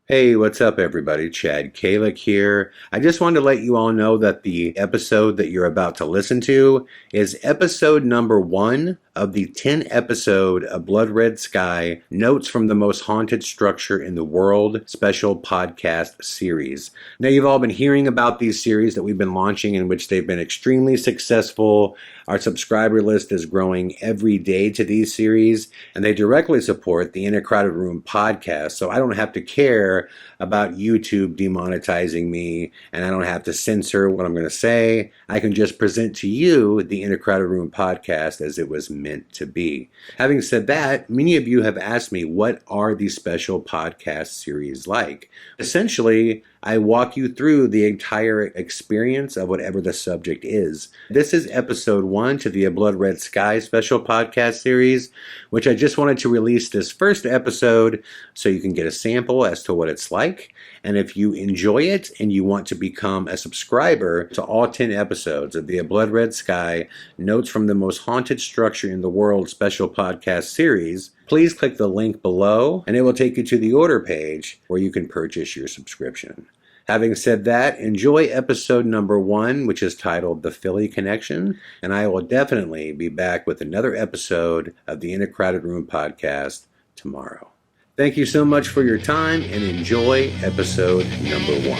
Hey, what's up, everybody? Chad Calek here. I just wanted to let you all know that the episode that you're about to listen to is episode number 1 of the 10 episode of Blood Red Sky Notes from the Most Haunted Structure in the World Special Podcast Series. Now, you've all been hearing about these series that we've been launching, in which they've been extremely successful. Our subscriber list is growing every day to these series, and they directly support the In a Crowded Room podcast, so I don't have to care about YouTube demonetizing me, and I don't have to censor what I'm going to say. I can just present to you the In a Crowded Room podcast as it was meant to be. Having said that, many of you have asked me, what are these special podcast series like? Essentially, I walk you through the entire experience of whatever the subject is. This is episode 1 to the Blood Red Sky special podcast series, which I just wanted to release this first episode so you can get a sample as to what it's like. And if you enjoy it and you want to become a subscriber to all 10 episodes of the Blood Red Sky Notes from the Most Haunted Structure in the World special podcast series, please click the link below and it will take you to the order page where you can purchase your subscription. Having said that, enjoy episode number 1, which is titled The Philly Connection, and I will definitely be back with another episode of the In a Crowded Room podcast tomorrow. Thank you so much for your time, and enjoy episode number 1.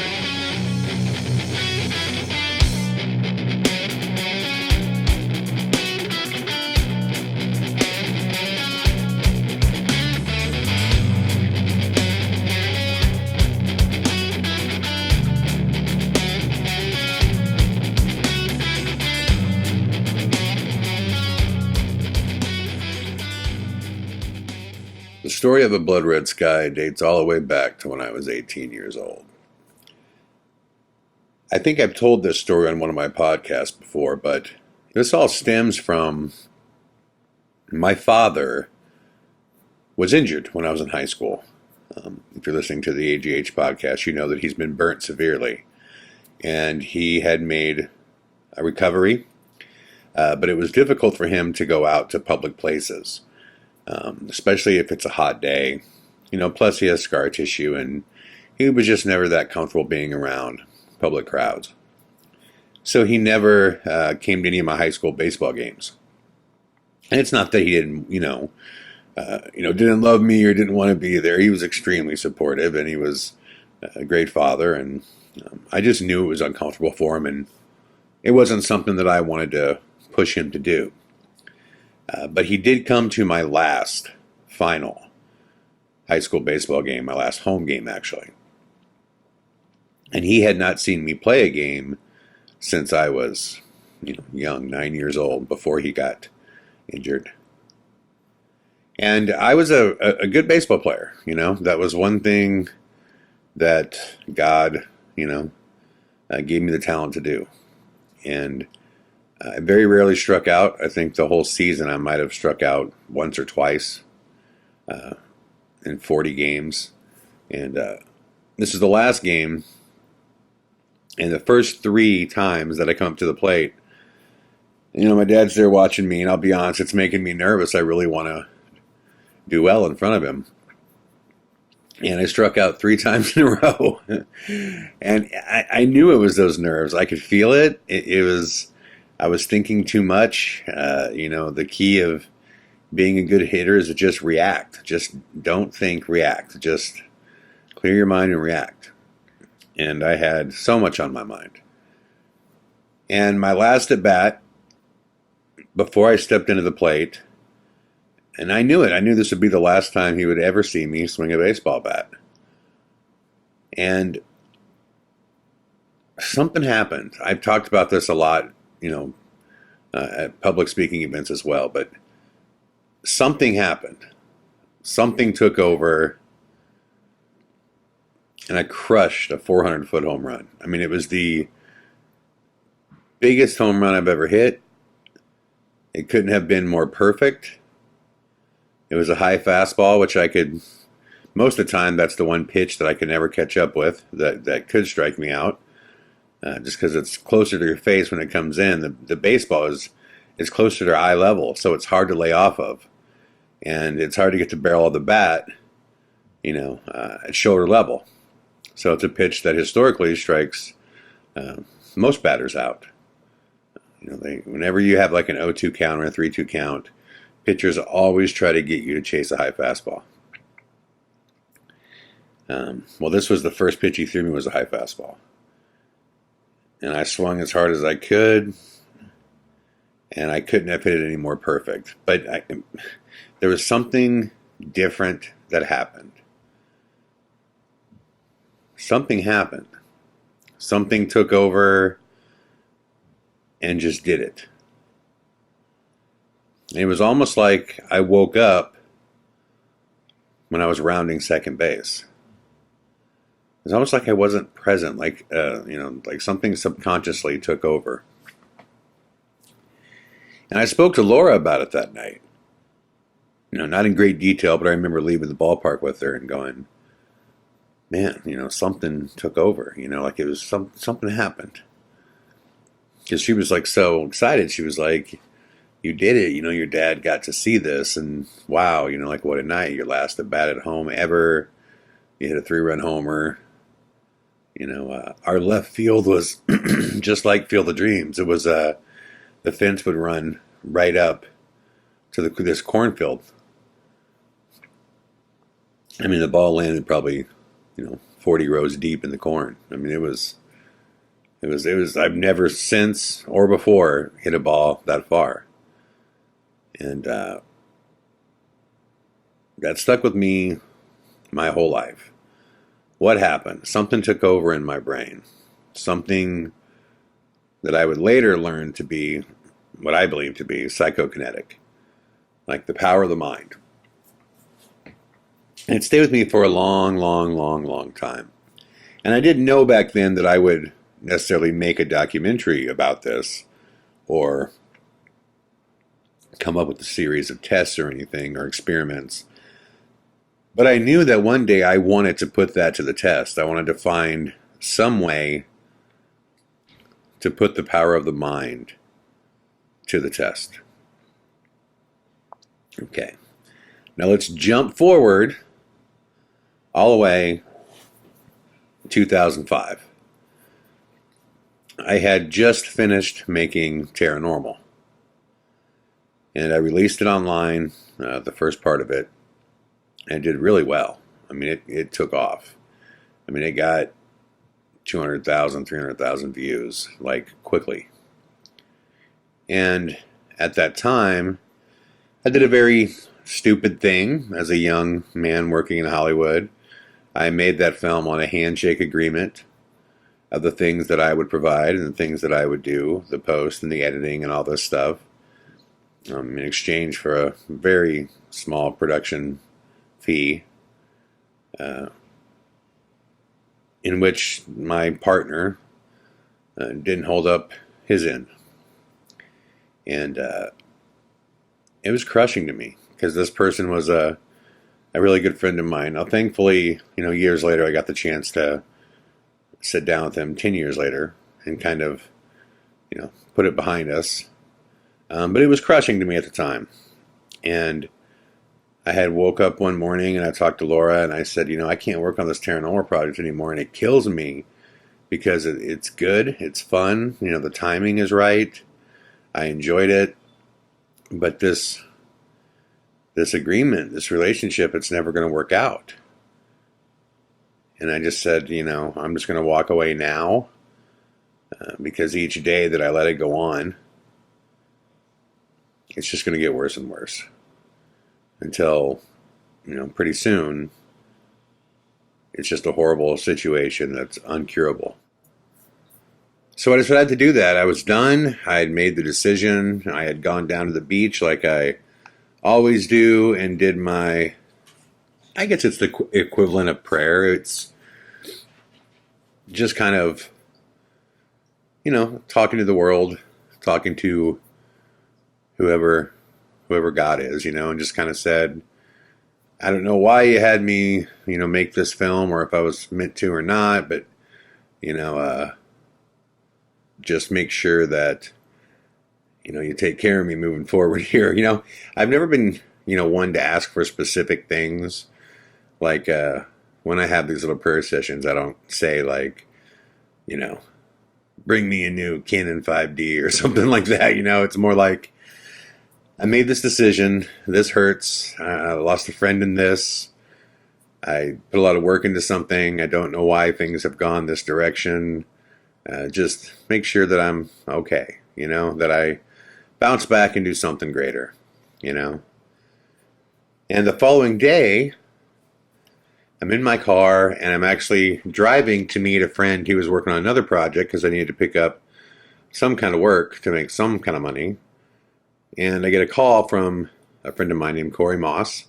The story of A Blood Red Sky dates all the way back to when I was 18 years old. I think I've told this story on one of my podcasts before, but this all stems from my father was injured when I was in high school. If you're listening to the AGH podcast, you know that he's been burnt severely. And he had made a recovery, but it was difficult for him to go out to public places. Especially if it's a hot day, plus he has scar tissue and he was just never that comfortable being around public crowds. So he never came to any of my high school baseball games. And it's not that he didn't, didn't love me or didn't want to be there. He was extremely supportive and he was a great father. And I just knew it was uncomfortable for him and it wasn't something that I wanted to push him to do. But he did come to my last final high school baseball game, my last home game, actually. And he had not seen me play a game since I was, young, 9 years old, before he got injured. And I was a good baseball player, That was one thing that God, gave me the talent to do. And I very rarely struck out. I think the whole season I might have struck out once or twice in 40 games. And this is the last game. And the first 3 times that I come up to the plate, my dad's there watching me. And I'll be honest, it's making me nervous. I really want to do well in front of him. And I struck out 3 times in a row. And I knew it was those nerves. I could feel it. I was thinking too much. The key of being a good hitter is to just react. Just don't think, react. Just clear your mind and react. And I had so much on my mind. And my last at bat, before I stepped into the plate, and I knew it. I knew this would be the last time he would ever see me swing a baseball bat. And something happened. I've talked about this a lot, at public speaking events as well, but something happened. Something took over, and I crushed a 400-foot home run. I mean, it was the biggest home run I've ever hit. It couldn't have been more perfect. It was a high fastball, which I could, most of the time, that's the one pitch that I could never catch up with, that could strike me out. Just because it's closer to your face when it comes in. The baseball is closer to eye level, so it's hard to lay off of. And it's hard to get the barrel of the bat, at shoulder level. So it's a pitch that historically strikes most batters out. Whenever you have like an 0-2 count or a 3-2 count, pitchers always try to get you to chase a high fastball. Well, this was the first pitch he threw me was a high fastball. And I swung as hard as I could, and I couldn't have hit it any more perfect. But there was something different that happened. Something happened. Something took over and just did it. And it was almost like I woke up when I was rounding second base. It's almost like I wasn't present, like something subconsciously took over. And I spoke to Laura about it that night. Not in great detail, but I remember leaving the ballpark with her and going, man, something took over. Like it was something happened. Because she was like so excited. She was like, you did it. Your dad got to see this, and wow, like what a night. Your last at bat at home ever. You hit a 3-run homer. Our left field was just like Field of Dreams. It was the fence would run right up to this cornfield. I mean, the ball landed probably 40 rows deep in the corn. I mean, it was. I've never since or before hit a ball that far, and that stuck with me my whole life. What happened? Something took over in my brain. Something that I would later learn to be what I believe to be psychokinetic, like the power of the mind. And it stayed with me for a long, long, long, long time. And I didn't know back then that I would necessarily make a documentary about this or come up with a series of tests or anything or experiments. But I knew that one day I wanted to put that to the test. I wanted to find some way to put the power of the mind to the test. Okay. Now let's jump forward all the way to 2005. I had just finished making Paranormal. And I released it online, the first part of it. And it did really well. I mean, it took off. I mean, it got 200,000, 300,000 views, like, quickly. And at that time, I did a very stupid thing as a young man working in Hollywood. I made that film on a handshake agreement of the things that I would provide and the things that I would do, the post and the editing and all this stuff, in exchange for a very small production fee, in which my partner didn't hold up his end. And it was crushing to me because this person was a really good friend of mine. Now, thankfully, years later, I got the chance to sit down with him 10 years later and kind of, put it behind us. But it was crushing to me at the time. And I had woke up one morning and I talked to Laura and I said, I can't work on this Paranormal project anymore. And it kills me because it's good. It's fun. The timing is right. I enjoyed it. But this agreement, this relationship, it's never going to work out. And I just said, I'm just going to walk away now because each day that I let it go on, it's just going to get worse and worse. Until, pretty soon, it's just a horrible situation that's uncurable. So I decided to do that. I was done. I had made the decision. I had gone down to the beach like I always do and did my, I guess it's the equivalent of prayer. It's just kind of, talking to the world, talking to whoever God is, and just kind of said, I don't know why you had me, make this film or if I was meant to or not, but, just make sure that, you take care of me moving forward here. I've never been, one to ask for specific things like, when I have these little prayer sessions, I don't say like, bring me a new Canon 5D or something like that. It's more like, I made this decision. This hurts. I lost a friend in this. I put a lot of work into something. I don't know why things have gone this direction. Just make sure that I'm okay, that I bounce back and do something greater, And the following day, I'm in my car and I'm actually driving to meet a friend who was working on another project because I needed to pick up some kind of work to make some kind of money. And I get a call from a friend of mine named Corey Moss,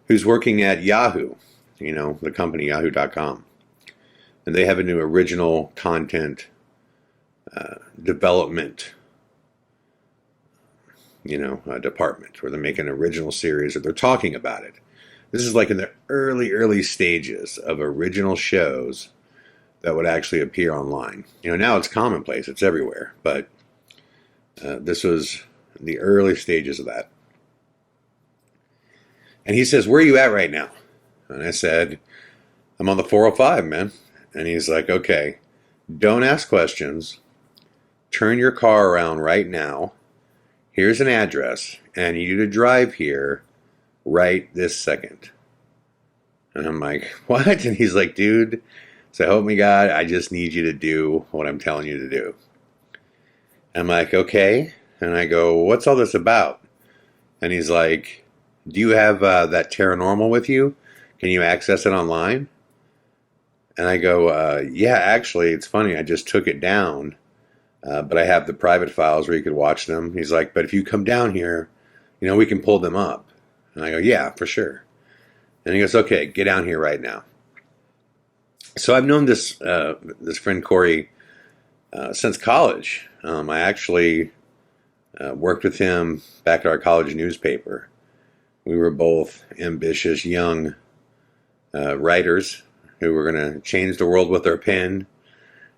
who's working at Yahoo, the company yahoo.com. And they have a new original content development, department where they're making an original series or they're talking about it. This is like in the early stages of original shows that would actually appear online. Now it's commonplace, it's everywhere, but this was the early stages of that. And he says, where are you at right now? And I said, I'm on the 405, man. And he's like, okay, don't ask questions. Turn your car around right now. Here's an address. And I need you to drive here right this second. And I'm like, what? And he's like, dude, so help me God, I just need you to do what I'm telling you to do. I'm like, okay. And I go, what's all this about? And he's like, do you have that Paranormal with you? Can you access it online? And I go, yeah, actually, it's funny. I just took it down, but I have the private files where you could watch them. He's like, but if you come down here, we can pull them up. And I go, yeah, for sure. And he goes, okay, get down here right now. So I've known this friend Corey since college. I actually worked with him back at our college newspaper. We were both ambitious young writers who were going to change the world with our pen,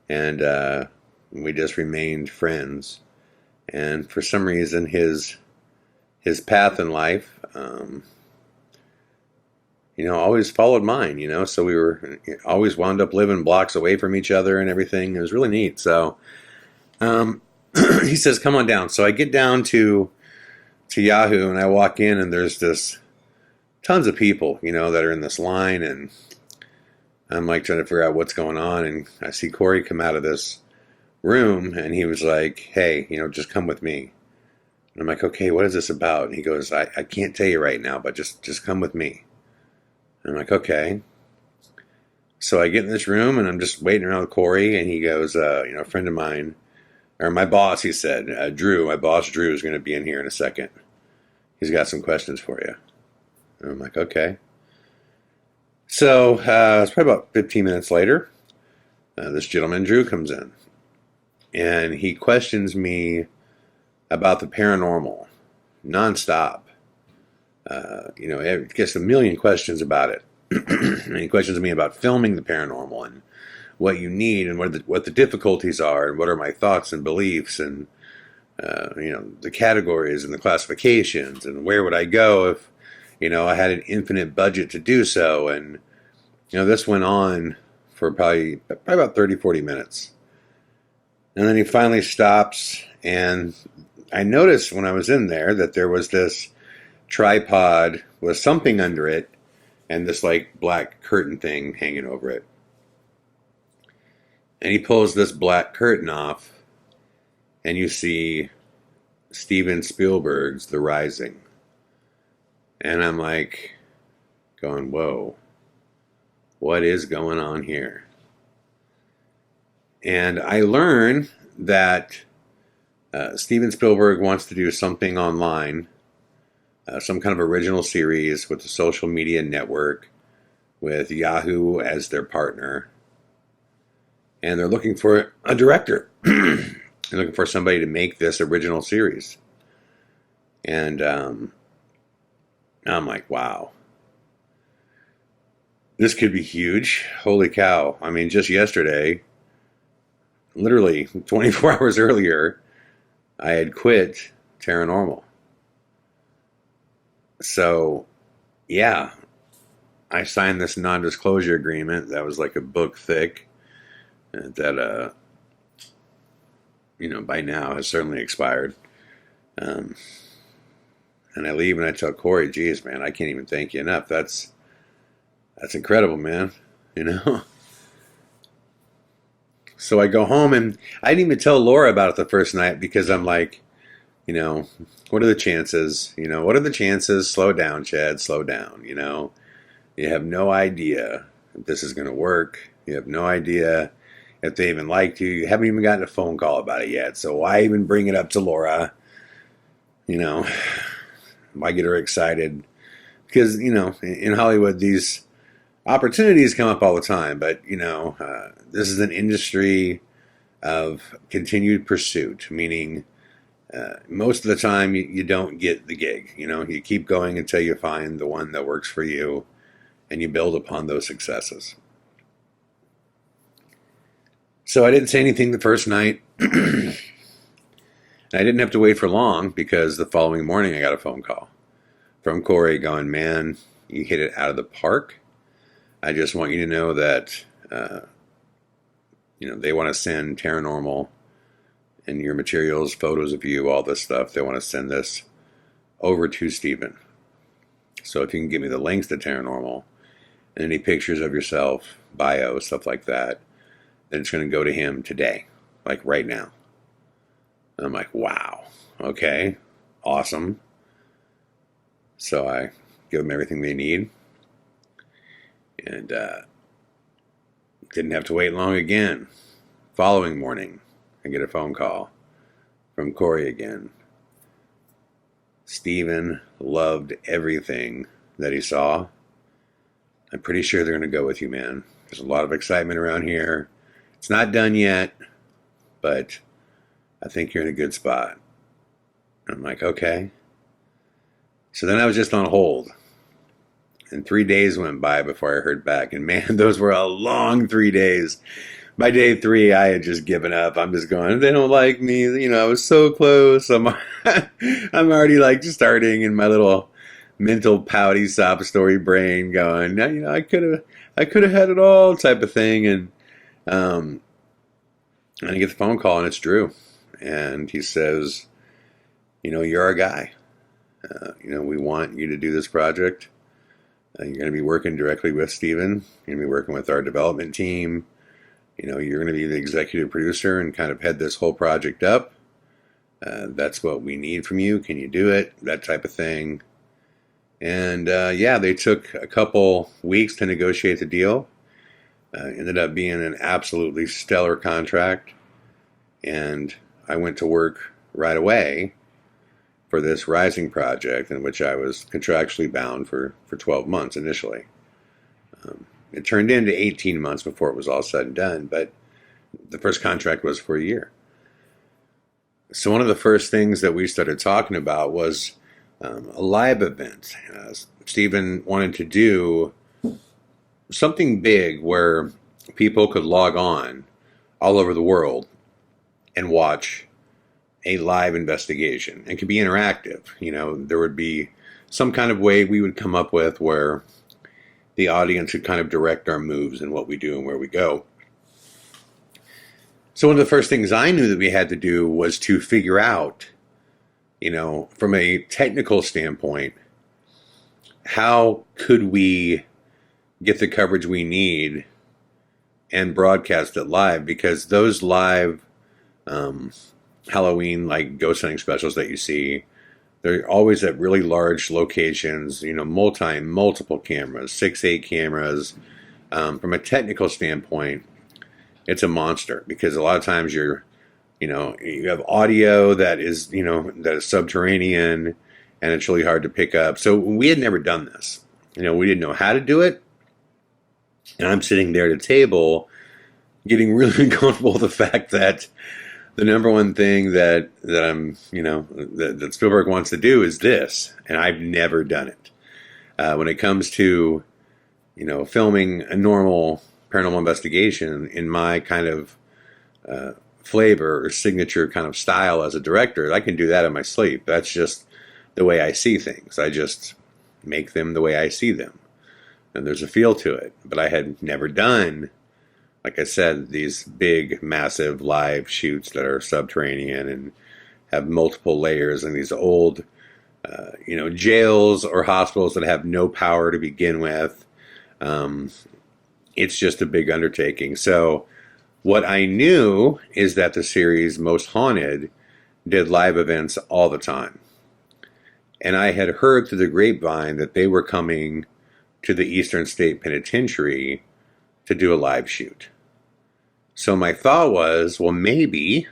and we just remained friends. And for some reason, his path in life, always followed mine. So we were always wound up living blocks away from each other and everything. It was really neat. So he says, "Come on down." So I get down to Yahoo and I walk in, and there's this tons of people, that are in this line, and I'm like trying to figure out what's going on, and I see Corey come out of this room, and he was like, hey, just come with me. And I'm like, okay, what is this about? And he goes, I can't tell you right now, but just come with me. And I'm like, okay. So I get in this room, and I'm just waiting around with Corey, and he goes, a friend of mine, or my boss, he said, Drew, my boss Drew is going to be in here in a second. He's got some questions for you. And I'm like, okay. So it's probably about 15 minutes later, this gentleman, Drew, comes in. And he questions me about the paranormal, nonstop. He gets a million questions about it. And he questions me about filming the paranormal and what you need and what the difficulties are and what are my thoughts and beliefs and, the categories and the classifications and where would I go if, I had an infinite budget to do so. And, this went on for probably about 30, 40 minutes. And then he finally stops, and I noticed when I was in there that there was this tripod with something under it and this like black curtain thing hanging over it. And he pulls this black curtain off, and you see Steven Spielberg's The Rising. And I'm like going, whoa, what is going on here? And I learned that Steven Spielberg wants to do something online, some kind of original series with a social media network, with Yahoo as their partner. And they're looking for a director. They're looking for somebody to make this original series. And I'm like, wow. This could be huge. Holy cow. I mean, just yesterday, literally 24 hours earlier, I had quit Paranormal. So, yeah, I signed this non-disclosure agreement that was like a book thick that, by now has certainly expired. And I leave and I tell Corey, geez, man, I can't even thank you enough. That's incredible, man. So I go home and I didn't even tell Laura about it the first night because I'm like, what are the chances? What are the chances? Slow down, Chad, slow down. You have no idea if this is going to work. You have no idea if they even liked you. You haven't even gotten a phone call about it yet. So why even bring it up to Laura? Why get her excited? Because, in Hollywood, these opportunities come up all the time. But, this is an industry of continued pursuit, meaning most of the time you don't get the gig. You keep going until you find the one that works for you, and you build upon those successes. So I didn't say anything the first night. And I didn't have to wait for long because the following morning I got a phone call from Corey going, man, you hit it out of the park. I just want you to know that, they want to send Paranormal and your materials, photos of you, all this stuff. They want to send this over to Steven. So if you can give me the links to Paranormal and any pictures of yourself, bio, stuff like that, then it's going to go to him today, like right now. And I'm like, wow, okay, awesome. So I give them everything they need. And didn't have to wait long again. Following morning, I get a phone call from Corey again. Steven loved everything that he saw. I'm pretty sure they're going to go with you, man. There's a lot of excitement around here. It's not done yet, but I think you're in a good spot. I'm like, okay. So then I was just on hold. And 3 days went by before I heard back. And man, those were a long 3 days. By day 3, I had just given up. I'm just going, they don't like me. I was so close. I'm already like starting in my little mental pouty sob story brain going, I could have had it all type of thing. And I get the phone call and it's Drew. And he says, you're our guy. We want you to do this project. You're going to be working directly with Steven. You're going to be working with our development team. You're going to be the executive producer and kind of head this whole project up. That's what we need from you. Can you do it? That type of thing. And they took a couple weeks to negotiate the deal. Ended up being an absolutely stellar contract. And I went to work right away for this Rising project in which I was contractually bound for 12 months initially. It turned into 18 months before it was all said and done, but the first contract was for a year. So one of the first things that we started talking about was a live event. Steven wanted to do something big where people could log on all over the world and watch a live investigation. It could be interactive. There would be some kind of way we would come up with where the audience could kind of direct our moves and what we do and where we go. So one of the first things I knew that we had to do was to figure out, from a technical standpoint, how could we get the coverage we need and broadcast it live? Because those live Halloween, like ghost hunting specials that you see, they're always at really large locations, multiple cameras, 6-8 cameras. From a technical standpoint, it's a monster because a lot of times you have audio that is subterranean and it's really hard to pick up. So we had never done this. We didn't know how to do it. And I'm sitting there at a table getting really uncomfortable with the fact that the number one thing that I'm, that Spielberg wants to do is this, and I've never done it. When it comes to, filming a normal paranormal investigation in my kind of flavor or signature kind of style as a director, I can do that in my sleep. That's just the way I see things. I just make them the way I see them. and there's a feel to it. But I had never done, like I said, these big, massive live shoots that are subterranean and have multiple layers, and these old, jails or hospitals that have no power to begin with. It's just a big undertaking. So what I knew is that the series Most Haunted did live events all the time. And I had heard through the grapevine that they were coming to the Eastern State Penitentiary to do a live shoot. So my thought was, well, maybe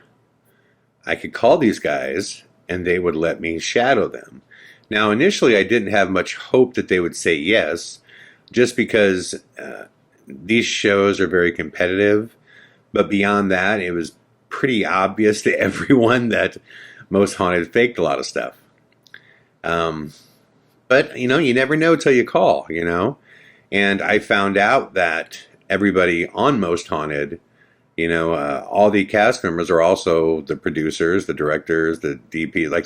I could call these guys and they would let me shadow them. Now, initially, I didn't have much hope that they would say yes, just because these shows are very competitive. But beyond that, it was pretty obvious to everyone that Most Haunted faked a lot of stuff. But, you never know till you call, And I found out that everybody on Most Haunted, all the cast members are also the producers, the directors, the DP. Like,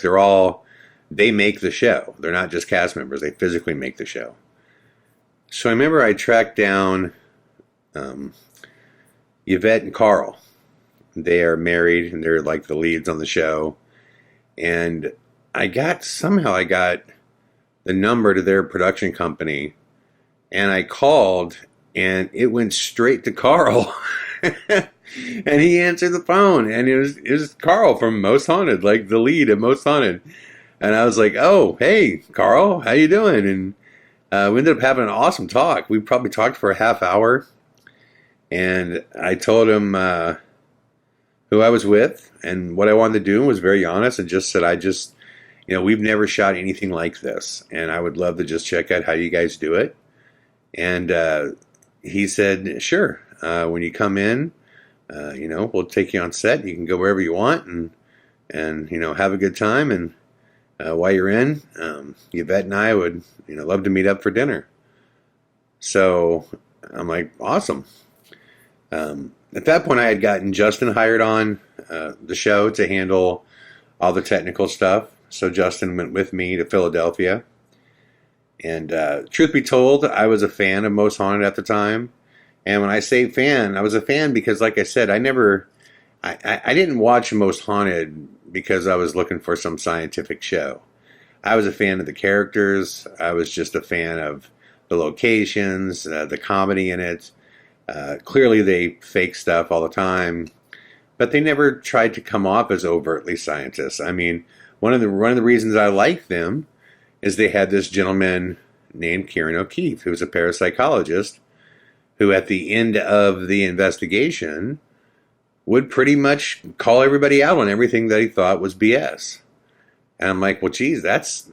they make the show. They're not just cast members. They physically make the show. So I remember I tracked down Yvette and Carl. They are married, and they're like the leads on the show. And I got the number to their production company, and I called, and it went straight to Carl. And he answered the phone, and it was Carl from Most Haunted, like the lead at Most Haunted. And I was like, "Oh, hey, Carl, how you doing?" And we ended up having an awesome talk. We probably talked for a half hour, and I told him who I was with and what I wanted to do, and was very honest, and just said, we've never shot anything like this, and I would love to just check out how you guys do it. And he said, "Sure, when you come in, we'll take you on set. You can go wherever you want, and have a good time. And while you're in, Yvette and I would love to meet up for dinner." So I'm like, awesome. At that point, I had gotten Justin hired on the show to handle all the technical stuff. So Justin went with me to Philadelphia. And truth be told, I was a fan of Most Haunted at the time. And when I say fan, I was a fan because, like I said, I didn't watch Most Haunted because I was looking for some scientific show. I was a fan of the characters. I was just a fan of the locations, the comedy in it. Clearly, they fake stuff all the time, but they never tried to come off as overtly scientists. I mean, one of the reasons I like them is they had this gentleman named Kieren O'Keefe, who was a parapsychologist, who at the end of the investigation would pretty much call everybody out on everything that he thought was BS. And I'm like, well, geez, that's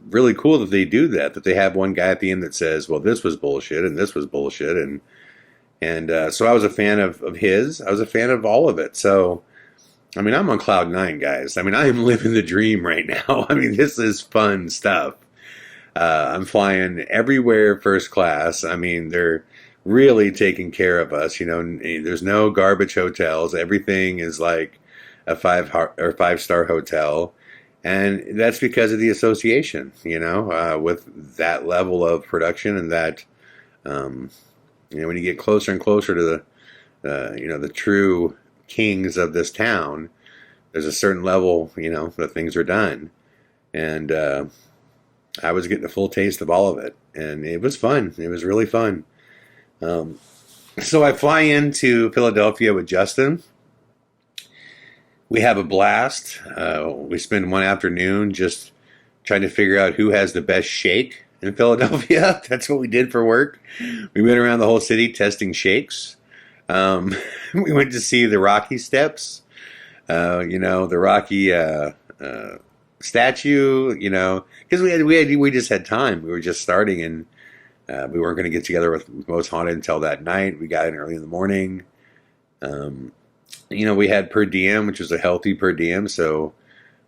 really cool that they do that they have one guy at the end that says, well, this was bullshit and this was bullshit. And so I was a fan of his. I was a fan of all of it. So, I mean, I'm on cloud nine, guys. I mean, I am living the dream right now. I mean, this is fun stuff. I'm flying everywhere first class. I mean, they're really taking care of us. There's no garbage hotels. Everything is like a 5-star hotel. And that's because of the association, with that level of production and that, when you get closer and closer to the true kings of this town, there's a certain level, that things are done. And I was getting a full taste of all of it. And it was fun. It was really fun. So I fly into Philadelphia with Justin. We have a blast. We spend one afternoon just trying to figure out who has the best shake in Philadelphia. That's what we did for work. We went around the whole city testing shakes. We went to see the Rocky Steps, the Rocky statue, because we just had time. We were just starting, and we weren't going to get together with Most Haunted until that night. We got in early in the morning. We had per diem, which was a healthy per diem, so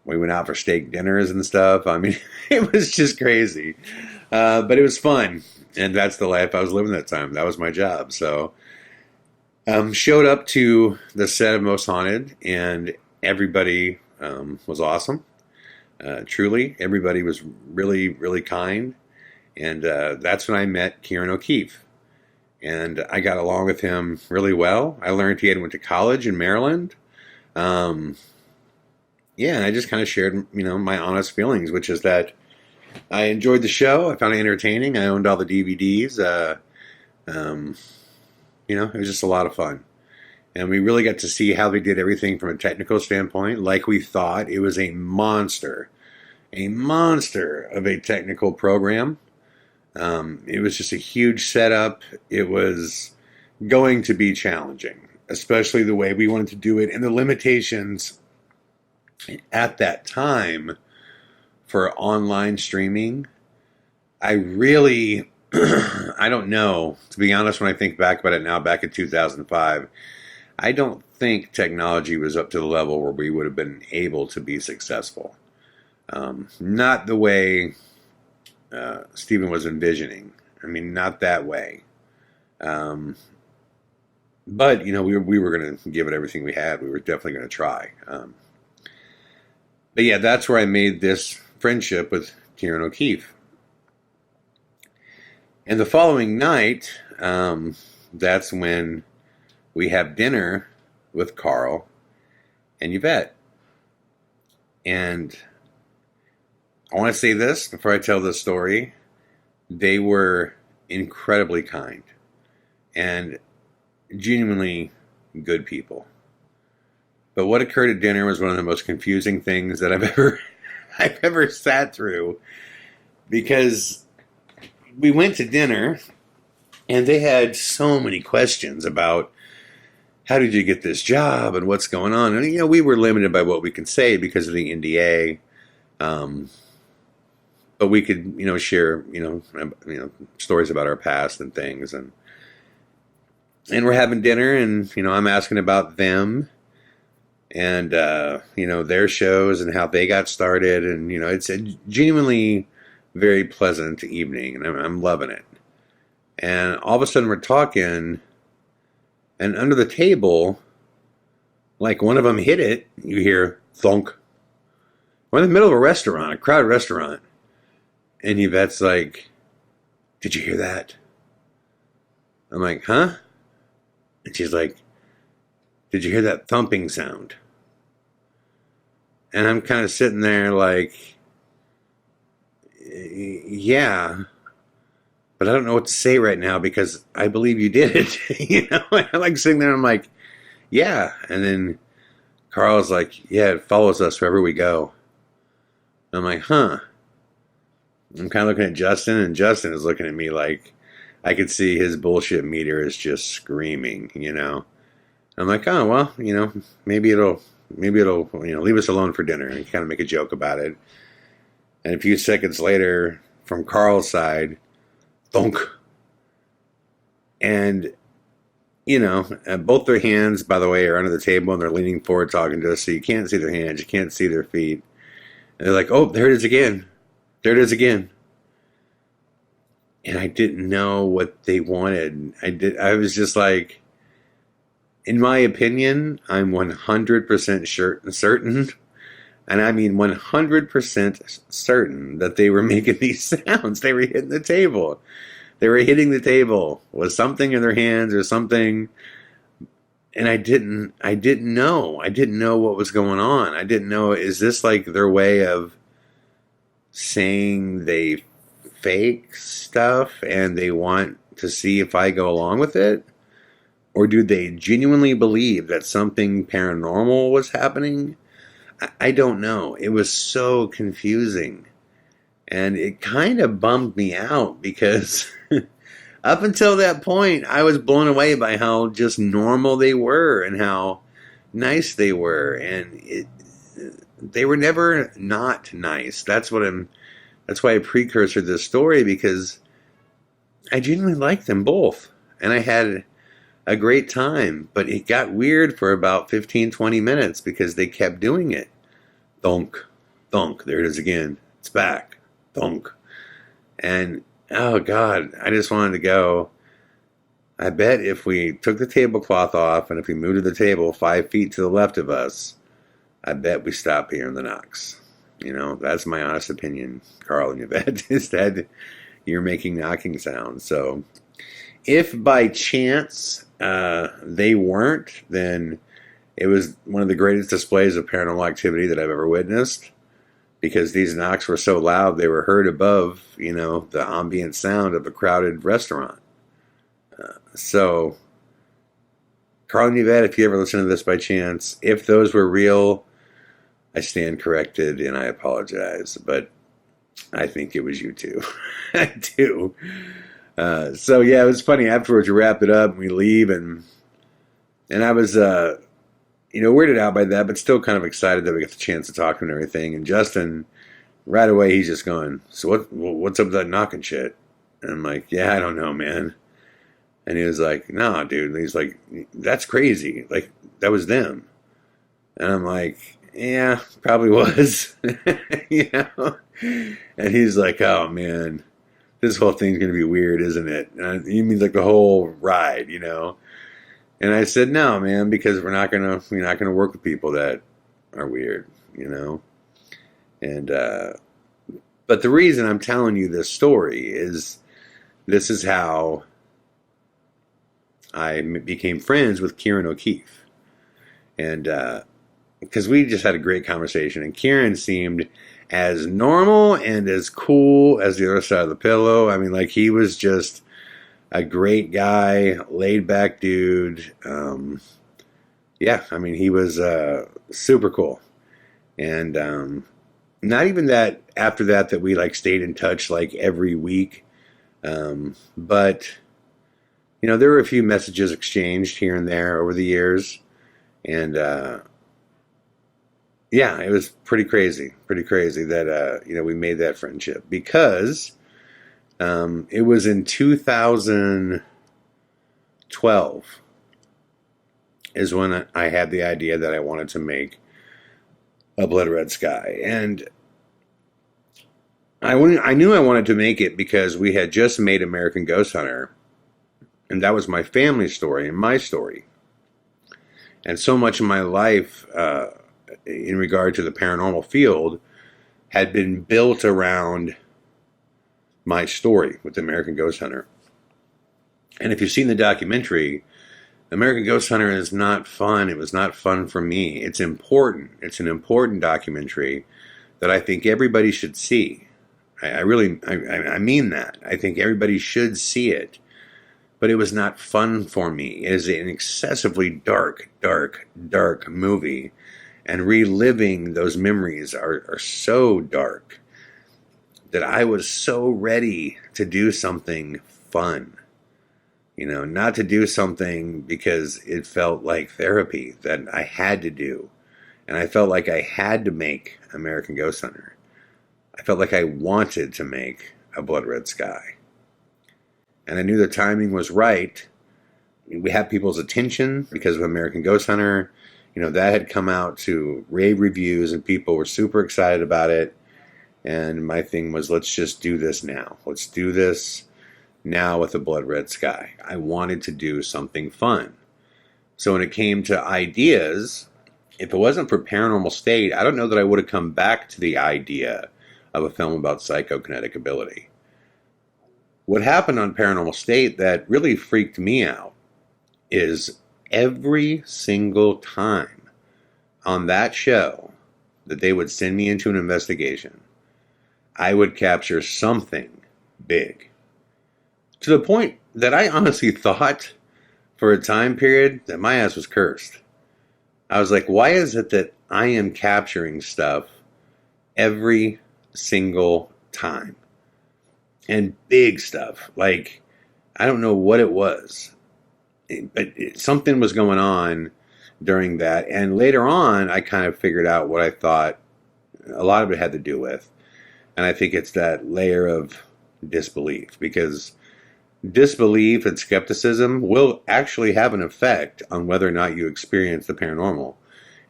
we went out for steak dinners and stuff. I mean, it was just crazy. But it was fun, and that's the life I was living that time. That was my job. So showed up to the set of Most Haunted, and everybody was awesome. Truly, everybody was really, really kind. And that's when I met Ciaran O'Keefe. And I got along with him really well. I learned he had went to college in Maryland. And I just kind of shared, my honest feelings, which is that I enjoyed the show. I found it entertaining. I owned all the DVDs. It was just a lot of fun. And we really got to see how they did everything from a technical standpoint. Like we thought, it was a monster of a technical program. It was just a huge setup. It was going to be challenging, especially the way we wanted to do it and the limitations at that time for online streaming. I really, I don't know, to be honest, when I think back about it now, back in 2005, I don't think technology was up to the level where we would have been able to be successful. Not the way Steven was envisioning. I mean, not that way. But, we were going to give it everything we had. We were definitely going to try. But yeah, that's where I made this friendship with Ciaran O'Keefe. And the following night, that's when we have dinner with Carl and Yvette. And I want to say this before I tell this story. They were incredibly kind and genuinely good people. But what occurred at dinner was one of the most confusing things that I've ever sat through, because we went to dinner and they had so many questions about how did you get this job and what's going on. And, we were limited by what we can say because of the NDA. But we could, share, stories about our past and things. And we're having dinner and, I'm asking about them and, their shows and how they got started. And, it's a genuinely very pleasant evening and I'm loving it. And all of a sudden we're talking and under the table, like one of them hit it, you hear thunk. We're in the middle of a restaurant, a crowded restaurant. And Yvette's like, did you hear that? I'm like, huh? And she's like, did you hear that thumping sound? And I'm kind of sitting there like, yeah, but I don't know what to say right now because I believe you did it. I'm like sitting there and I'm like, yeah. And then Carl's like, yeah, it follows us wherever we go. I'm like, huh. I'm kind of looking at Justin, and Justin is looking at me like I could see his bullshit meter is just screaming, I'm like, oh, well, maybe it'll, leave us alone for dinner and kind of make a joke about it. And a few seconds later, from Carl's side, thunk. And, both their hands, by the way, are under the table and they're leaning forward talking to us. So you can't see their hands. You can't see their feet. And they're like, oh, there it is again. There it is again. And I didn't know what they wanted. I was just like, in my opinion, I'm 100% certain, and I mean 100% certain that they were making these sounds. They were hitting the table. They were hitting the table with something in their hands or something. And I didn't know. I didn't know what was going on. I didn't know, is this like their way of saying they fake stuff and they want to see if I go along with it? Or do they genuinely believe that something paranormal was happening? I don't know. It was so confusing. And it kind of bummed me out because up until that point, I was blown away by how just normal they were and how nice they were. And they were never not nice. That's why I precursored this story, because I genuinely liked them both. And I had a great time, but it got weird for about 15, 20 minutes because they kept doing it. Thunk, thunk, there it is again. It's back. Thunk. And, oh God, I just wanted to go. I bet if we took the tablecloth off and if we moved to the table 5 feet to the left of us, I bet we stop hearing the knocks. That's my honest opinion, Carl and Yvette, is that you're making knocking sounds. So if by chance they weren't, then it was one of the greatest displays of paranormal activity that I've ever witnessed, because these knocks were so loud they were heard above, the ambient sound of a crowded restaurant. So, Carl and Yvette, if you ever listen to this by chance, if those were real, I stand corrected and I apologize. But I think it was you too. I do. So yeah, it was funny. Afterwards, we wrap it up and we leave, and I was, weirded out by that, but still kind of excited that we get the chance to talk to him and everything. And Justin, right away, he's just going, "So what's up with that knocking shit?" And I'm like, "Yeah, I don't know, man." And he was like, "Nah, dude." And he's like, "That's crazy. Like, that was them." And I'm like, "Yeah, probably was." And he's like, "Oh, man, this whole thing's going to be weird, isn't it?" And he means like the whole ride, And I said, "No, man, because we're not gonna work with people that are weird, And but the reason I'm telling you this story is this is how I became friends with Kieren O'Keefe, and because we just had a great conversation, and Kieren seemed as normal and as cool as the other side of the pillow. I mean, like, he was just a great guy, laid back dude. Yeah, I mean, he was super cool. And not even that after that we like stayed in touch like every week. But, there were a few messages exchanged here and there over the years. And yeah, it was pretty crazy that, we made that friendship, because it was in 2012 is when I had the idea that I wanted to make a Blood Red Sky. And I knew I wanted to make it because we had just made American Ghost Hunter, and that was my family story and my story. And so much of my life in regard to the paranormal field had been built around my story with the American Ghost Hunter. And if you've seen the documentary, American Ghost Hunter is not fun. It was not fun for me. It's important. It's an important documentary that I think everybody should see. I mean that. I think everybody should see it. But it was not fun for me. It is an excessively dark movie. And reliving those memories are so dark that I was so ready to do something fun. Not to do something because it felt like therapy that I had to do. And I felt like I had to make American Ghost Hunter. I felt like I wanted to make a Blood Red Sky. And I knew the timing was right. We had people's attention because of American Ghost Hunter. That had come out to rave reviews and people were super excited about it. And my thing was, let's just do this now. Let's do this now with a Blood Red Sky. I wanted to do something fun. So when it came to ideas, if it wasn't for Paranormal State, I don't know that I would have come back to the idea of a film about psychokinetic ability. What happened on Paranormal State that really freaked me out is every single time on that show that they would send me into an investigation, I would capture something big. To the point that I honestly thought for a time period that my ass was cursed. I was like, why is it that I am capturing stuff every single time? And big stuff. Like, I don't know what it was. But something was going on during that. And later on, I kind of figured out what I thought a lot of it had to do with. And I think it's that layer of disbelief. Because disbelief and skepticism will actually have an effect on whether or not you experience the paranormal.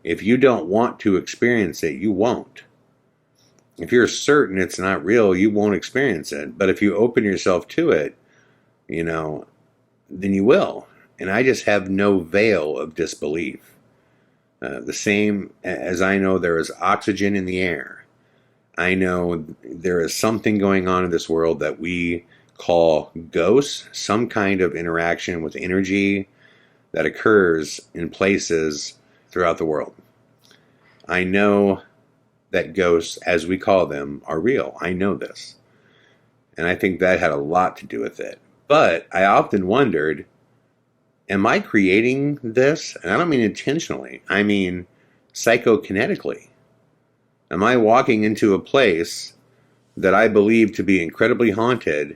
If you don't want to experience it, you won't. If you're certain it's not real, you won't experience it. But if you open yourself to it, then you will. And I just have no veil of disbelief. The same as I know there is oxygen in the air, I know there is something going on in this world that we call ghosts, some kind of interaction with energy that occurs in places throughout the world. I know that ghosts, as we call them, are real. I know this. And I think that had a lot to do with it. But I often wondered, am I creating this? And I don't mean intentionally. I mean psychokinetically. Am I walking into a place that I believe to be incredibly haunted,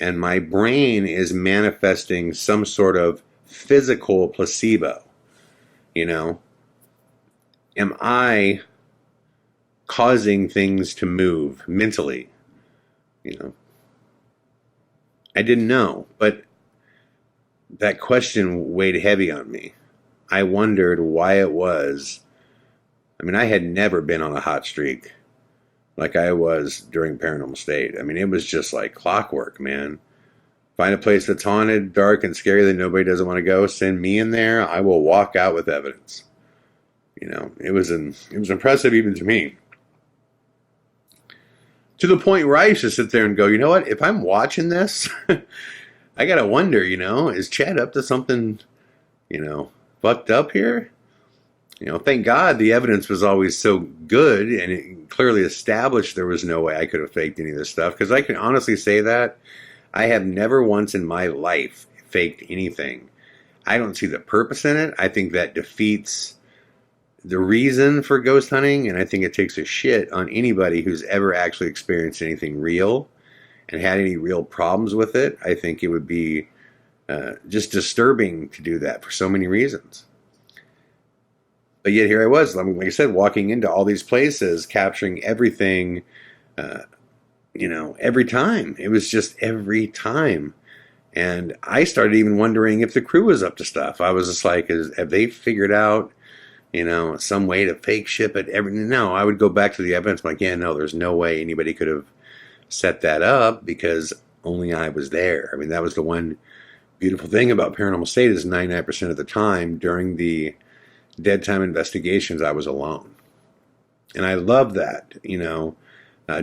and my brain is manifesting some sort of physical placebo? You know, am I causing things to move mentally? You know, I didn't know, but that question weighed heavy on me. I wondered why it was. I mean, I had never been on a hot streak like I was during Paranormal State. I mean, it was just like clockwork, man. Find a place that's haunted, dark, and scary that nobody doesn't want to go. Send me in there. I will walk out with evidence. You know, it was impressive even to me. To the point where I used to sit there and go, you know what? If I'm watching this, I got to wonder, you know, is Chad up to something, you know, fucked up here? You know, thank God the evidence was always so good, and it clearly established there was no way I could have faked any of this stuff. Because I can honestly say that I have never once in my life faked anything. I don't see the purpose in it. I think that defeats the reason for ghost hunting, and I think it takes a shit on anybody who's ever actually experienced anything real and had any real problems with it. I think it would be just disturbing to do that for so many reasons. But yet here I was, like I said, walking into all these places, capturing everything, you know, every time. It was just every time. And I started even wondering if the crew was up to stuff. I was just like, have they figured out, you know, some way to fake ship it? No, I would go back to the evidence. I'm like, yeah, no, there's no way anybody could have set that up because only I was there. I mean, that was the one beautiful thing about Paranormal State is 99% of the time during the dead time investigations, I was alone. And I love that, you know,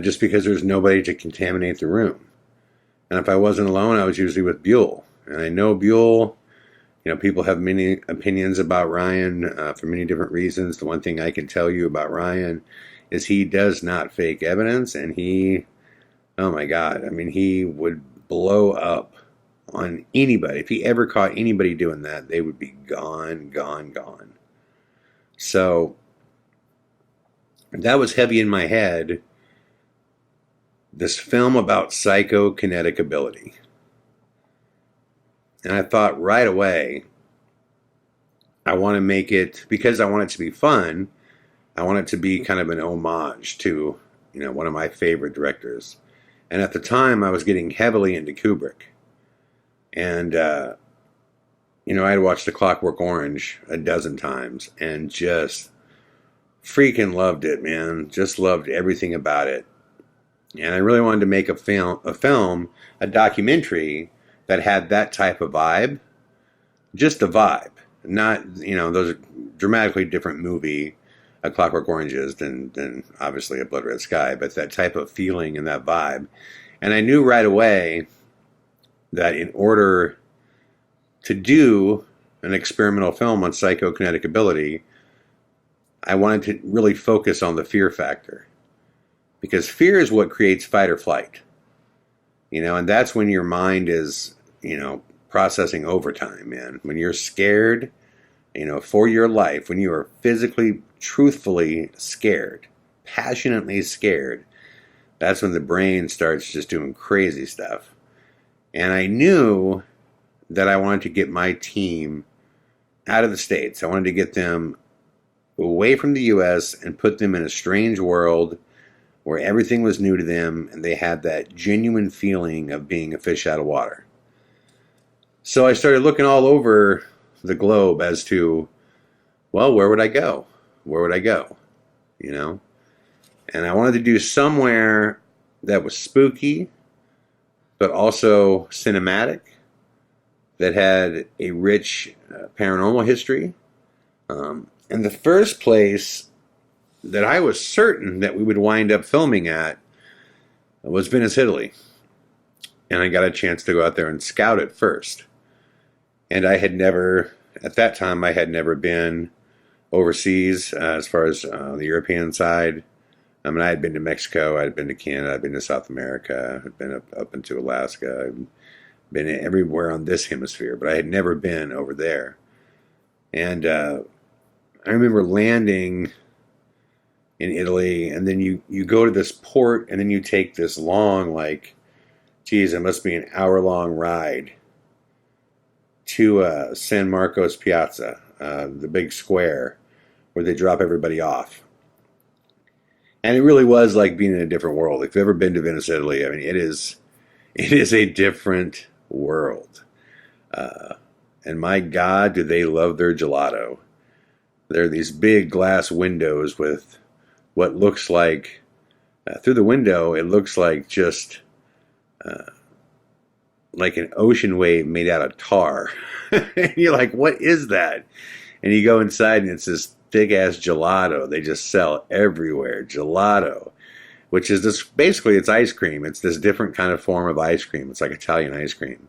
just because there's nobody to contaminate the room. And if I wasn't alone, I was usually with Buell. And I know Buell, you know, people have many opinions about Ryan for many different reasons. The one thing I can tell you about Ryan is he does not fake evidence. And he, oh my God, I mean, he would blow up on anybody. If he ever caught anybody doing that, they would be gone, gone, gone. So that was heavy in my head, this film about psychokinetic ability. And I thought right away, I want to make it, because I want it to be fun, I want it to be kind of an homage to, you know, one of my favorite directors. And at the time, I was getting heavily into Kubrick. And, you know, I had watched The Clockwork Orange a dozen times and just freaking loved it, man. Just loved everything about it. And I really wanted to make a film, a documentary that had that type of vibe. Just a vibe. Not, you know, those are dramatically different movie, A Clockwork Orange is, than obviously A Blood Red Sky, but that type of feeling and that vibe. And I knew right away that in order to do an experimental film on psychokinetic ability, I wanted to really focus on the fear factor. Because fear is what creates fight or flight. You know, and that's when your mind is, you know, processing overtime, man. When you're scared, you know, for your life, when you are physically, truthfully scared, passionately scared, that's when the brain starts just doing crazy stuff. And I knew that I wanted to get my team out of the States. I wanted to get them away from the U.S. and put them in a strange world where everything was new to them and they had that genuine feeling of being a fish out of water. So I started looking all over the globe as to, well, where would I go? Where would I go? You know? And I wanted to do somewhere that was spooky, but also cinematic, that had a rich paranormal history. And the first place that I was certain that we would wind up filming at was Venice, Italy. And I got a chance to go out there and scout it first. And I had never, at that time, I had never been overseas as far as the European side. I mean, I had been to Mexico, I had been to Canada, I'd been to South America, I'd been up into Alaska, I'd been everywhere on this hemisphere, but I had never been over there. And I remember landing in Italy, and then you go to this port, and then you take this long, like, geez, it must be an hour-long ride to San Marcos Piazza, the big square where they drop everybody off. And it really was like being in a different world. If you've ever been to Venice, Italy, I mean, it is a different world. And my God, do they love their gelato. There are these big glass windows with what looks like, through the window, it looks like just like an ocean wave made out of tar. And you're like, what is that? And you go inside and it's this thick-ass gelato. They just sell everywhere. Gelato, which is this, basically it's ice cream. It's this different kind of form of ice cream. It's like Italian ice cream.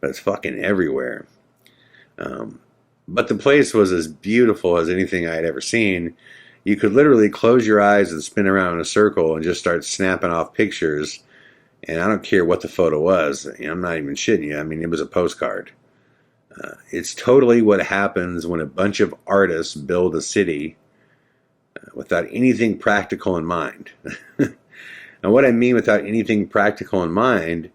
But it's fucking everywhere. But the place was as beautiful as anything I had ever seen. You could literally close your eyes and spin around in a circle and just start snapping off pictures. And I don't care what the photo was. I'm not even shitting you. I mean, it was a postcard. It's totally what happens when a bunch of artists build a city without anything practical in mind. And what I mean without anything practical in mind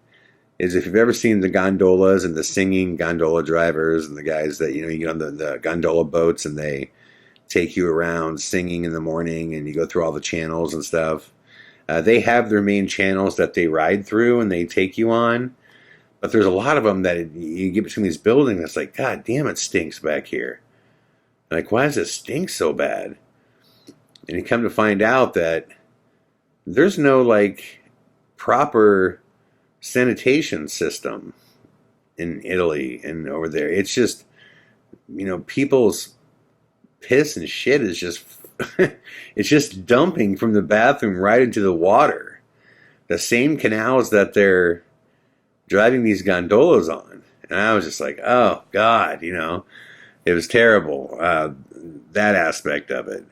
is if you've ever seen the gondolas and the singing gondola drivers and the guys that, you get on the gondola boats and they take you around singing in the morning and you go through all the channels and stuff. They have their main channels that they ride through and they take you on. But there's a lot of them that you get between these buildings. It's like, God damn, it stinks back here. Like, why does it stink so bad? And you come to find out that there's no, like, proper sanitation system in Italy and over there. It's just, people's piss and shit is just, it's just dumping from the bathroom right into the water. The same canals that they're driving these gondolas on. And I was just like, oh, God, it was terrible, that aspect of it.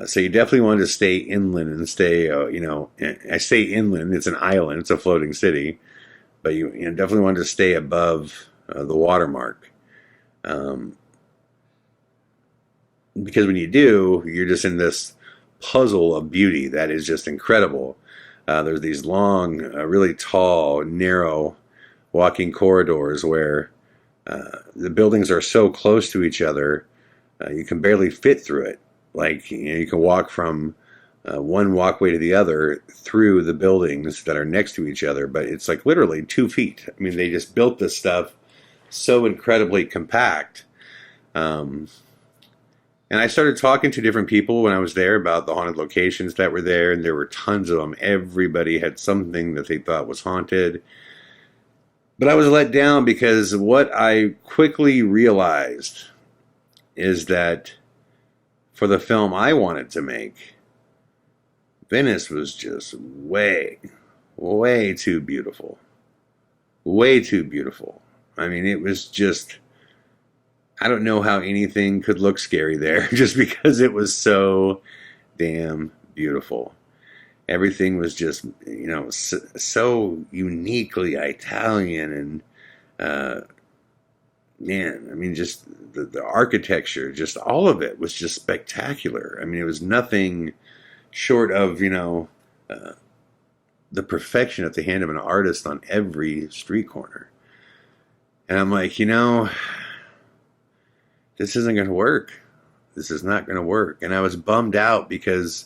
So you definitely wanted to stay inland and stay, I say inland, it's an island, it's a floating city, but you definitely wanted to stay above the watermark. Because when you do, you're just in this puzzle of beauty that is just incredible. There's these long, really tall, narrow walking corridors where the buildings are so close to each other, you can barely fit through it. Like, you can walk from one walkway to the other through the buildings that are next to each other, but it's like literally 2 feet. I mean, they just built this stuff so incredibly compact. And I started talking to different people when I was there about the haunted locations that were there, and there were tons of them. Everybody had something that they thought was haunted. But I was let down because what I quickly realized is that for the film I wanted to make, Venice was just way, way too beautiful. Way too beautiful. I mean, it was just, I don't know how anything could look scary there just because it was so damn beautiful. Everything was just, so uniquely Italian and, man, I mean, just the architecture, just all of it was just spectacular. I mean, it was nothing short of, the perfection at the hand of an artist on every street corner. And I'm like, this isn't going to work. This is not going to work. And I was bummed out because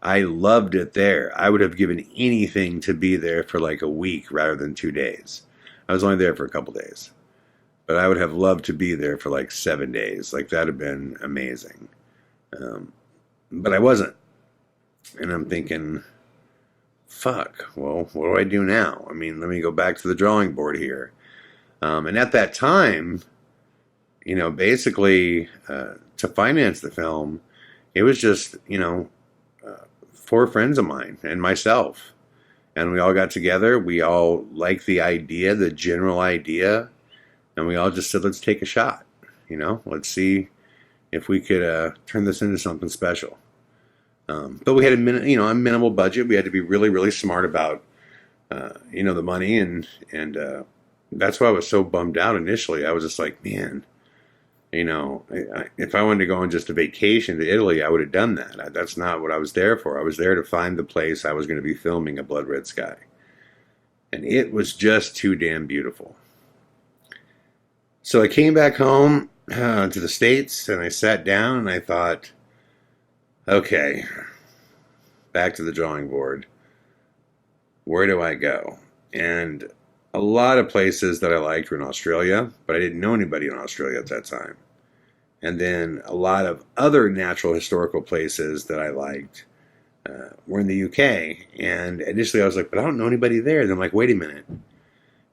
I loved it there. I would have given anything to be there for like a week rather than 2 days. I was only there for a couple days. But I would have loved to be there for like 7 days. Like, that would have been amazing. But I wasn't. And I'm thinking, fuck, well, what do I do now? I mean, let me go back to the drawing board here. And at that time, basically, to finance the film, It was just, four friends of mine and myself. And we all got together. We all liked the idea, the general idea. And we all just said, let's take a shot. Let's see if we could turn this into something special. But we had a minimal budget. We had to be really, really smart about, the money. And that's why I was so bummed out initially. I was just like, man, if I wanted to go on just a vacation to Italy, I would have done that. That's not what I was there for. I was there to find the place I was going to be filming A Blood Red Sky. And it was just too damn beautiful. So I came back home to the States, and I sat down and I thought, okay, back to the drawing board. Where do I go? And a lot of places that I liked were in Australia, but I didn't know anybody in Australia at that time. And then a lot of other natural historical places that I liked were in the UK. And initially I was like, but I don't know anybody there. And I'm like, wait a minute.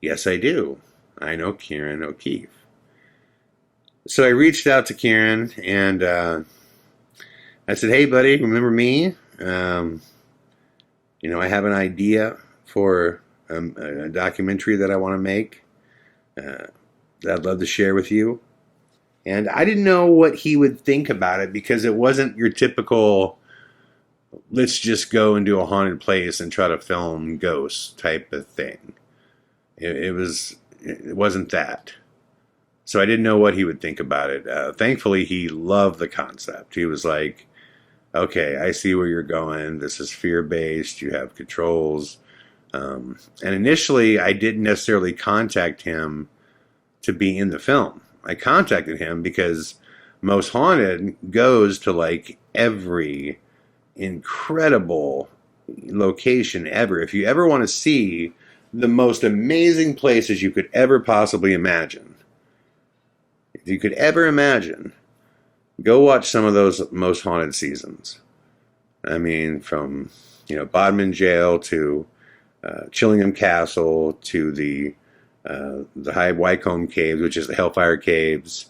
Yes, I do. I know Kieren O'Keefe. So I reached out to Kieren and I said, hey, buddy, remember me? I have an idea for a documentary that I want to make that I'd love to share with you. And I didn't know what he would think about it because it wasn't your typical, let's just go and do a haunted place and try to film ghosts type of thing. It wasn't that. So I didn't know what he would think about it. Thankfully, he loved the concept. He was like, okay, I see where you're going. This is fear-based. You have controls. And initially, I didn't necessarily contact him to be in the film. I contacted him because Most Haunted goes to like every incredible location ever. If you ever want to see the most amazing places you could ever possibly imagine, if you could ever imagine, go watch some of those Most Haunted seasons. I mean, from, Bodmin Jail to Chillingham Castle to the High Wycombe Caves, which is the Hellfire Caves.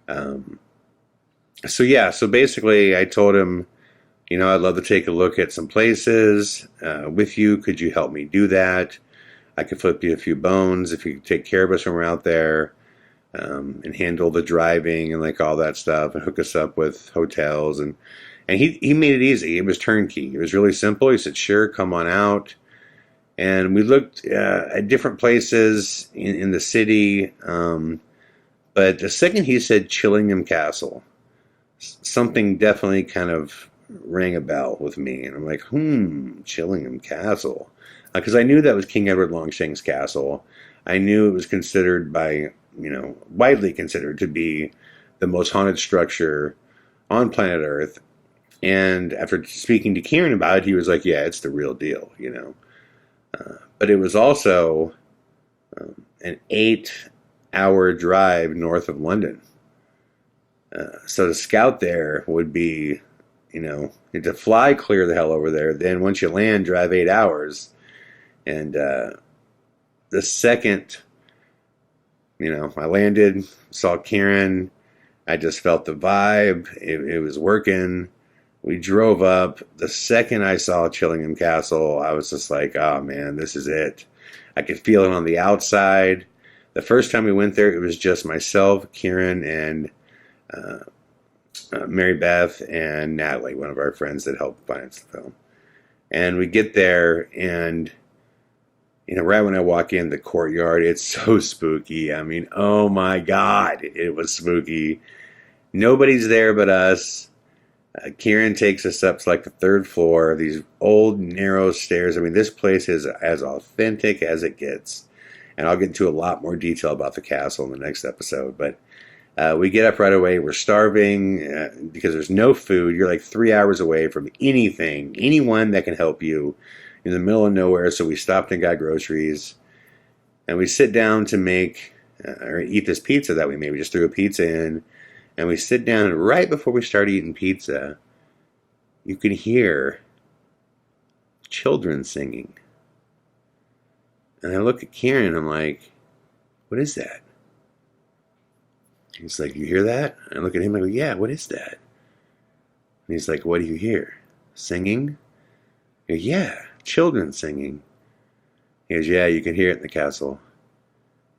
So basically I told him, I'd love to take a look at some places with you. Could you help me do that? I could flip you a few bones if you could take care of us when we're out there and handle the driving and like all that stuff and hook us up with hotels. And he made it easy. It was turnkey. It was really simple. He said, sure, come on out. And we looked at different places in the city. But the second he said Chillingham Castle, something definitely kind of rang a bell with me. And I'm like, Chillingham Castle. Because I knew that was King Edward Longshanks Castle. I knew it was considered widely considered to be the most haunted structure on planet Earth. And after speaking to Kieren about it, he was like, yeah, it's the real deal, But it was also an 8-hour drive north of London. So to scout there would be, you had to fly clear the hell over there. Then once you land, drive 8 hours. And the second, I landed, saw Kieren. I just felt the vibe. It was working. We drove up. The second I saw Chillingham Castle, I was just like, oh man, this is it. I could feel it on the outside. The first time we went there, it was just myself, Kieren, and Mary Beth and Natalie, one of our friends that helped finance the film. And we get there, and right when I walk in the courtyard, it's so spooky. I mean, oh my God, it was spooky. Nobody's there but us. Kieren takes us up to like the third floor, these old narrow stairs. I mean, this place is as authentic as it gets. And I'll get into a lot more detail about the castle in the next episode. But we get up right away. We're starving because there's no food. You're like 3 hours away from anyone that can help you in the middle of nowhere. So we stopped and got groceries. And we sit down to make or eat this pizza that we made. We just threw a pizza in. And we sit down, and right before we start eating pizza, you can hear children singing. And I look at Kieren, and I'm like, what is that? He's like, you hear that? And I look at him, and I go, yeah, what is that? And he's like, what do you hear? Singing? I go, yeah, children singing. He goes, yeah, you can hear it in the castle.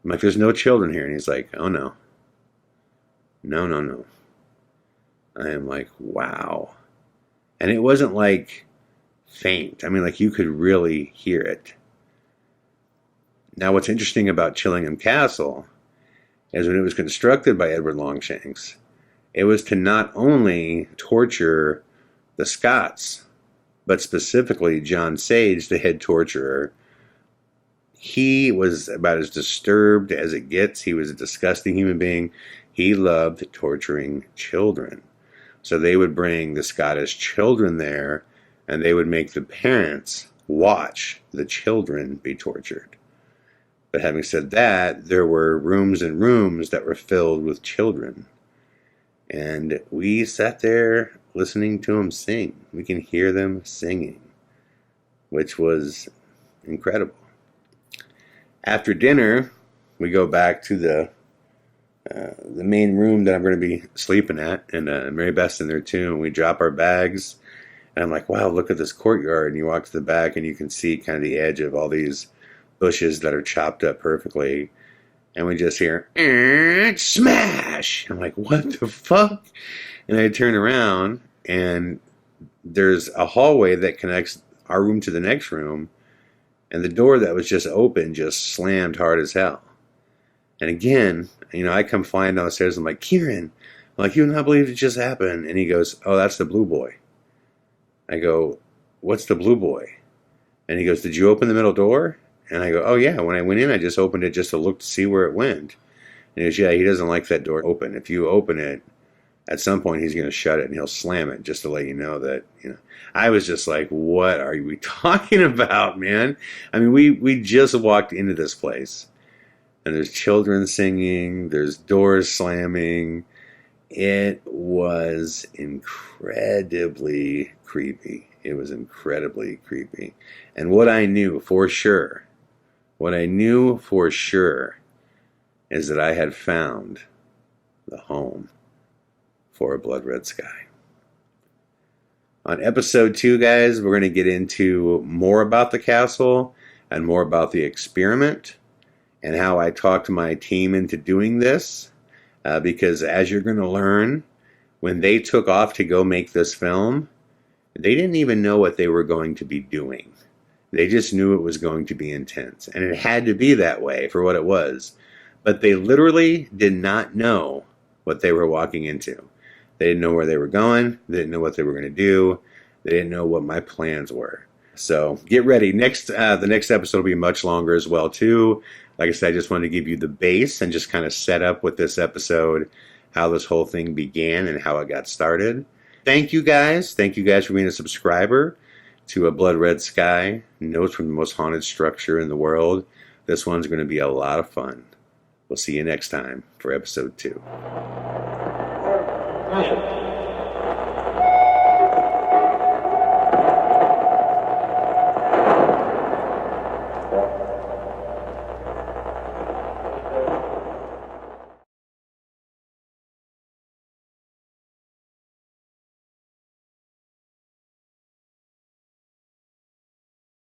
I'm like, there's no children here. And he's like, oh no. No. I am like, wow. And it wasn't like faint. I mean, like you could really hear it. Now, what's interesting about Chillingham Castle is when it was constructed by Edward Longshanks, it was to not only torture the Scots, but specifically John Sage, the head torturer. He was about as disturbed as it gets. He was a disgusting human being. He loved torturing children. So they would bring the Scottish children there, and they would make the parents watch the children be tortured. But having said that, there were rooms and rooms that were filled with children. And we sat there listening to them sing. We can hear them singing, which was incredible. After dinner, we go back to the main room that I'm going to be sleeping at, and Mary Beth's in there too, and we drop our bags, and I'm like, wow, look at this courtyard, and you walk to the back, and you can see kind of the edge of all these bushes that are chopped up perfectly, and we just hear, smash! I'm like, what the fuck? And I turn around, and there's a hallway that connects our room to the next room, and the door that was just open just slammed hard as hell. And again, I come flying down the stairs. I'm like, Kieren, I'm like, you would not believe it just happened. And he goes, oh, that's the blue boy. I go, what's the blue boy? And he goes, did you open the middle door? And I go, oh, yeah. When I went in, I just opened it just to look to see where it went. And he goes, yeah, he doesn't like that door open. If you open it, at some point he's going to shut it and he'll slam it just to let you know that, I was just like, what are we talking about, man? I mean, we just walked into this place. And there's children singing, there's doors slamming. It was incredibly creepy. It was incredibly creepy. And what I knew for sure is that I had found the home for a blood red sky. On episode 2, guys, we're going to get into more about the castle and more about the experiment, and how I talked my team into doing this, because as you're going to learn, when they took off to go make this film, they didn't even know what they were going to be doing. They just knew it was going to be intense, and it had to be that way for what it was. But they literally did not know what they were walking into. They didn't know where they were going. They didn't know what they were going to do. They didn't know what my plans were. So get ready. The next episode will be much longer as well, too. Like I said, I just wanted to give you the base and just kind of set up with this episode how this whole thing began and how it got started. Thank you guys. Thank you guys for being a subscriber to A Blood Red Sky, Notes from the Most Haunted Structure in the World. This one's going to be a lot of fun. We'll see you next time for episode 2.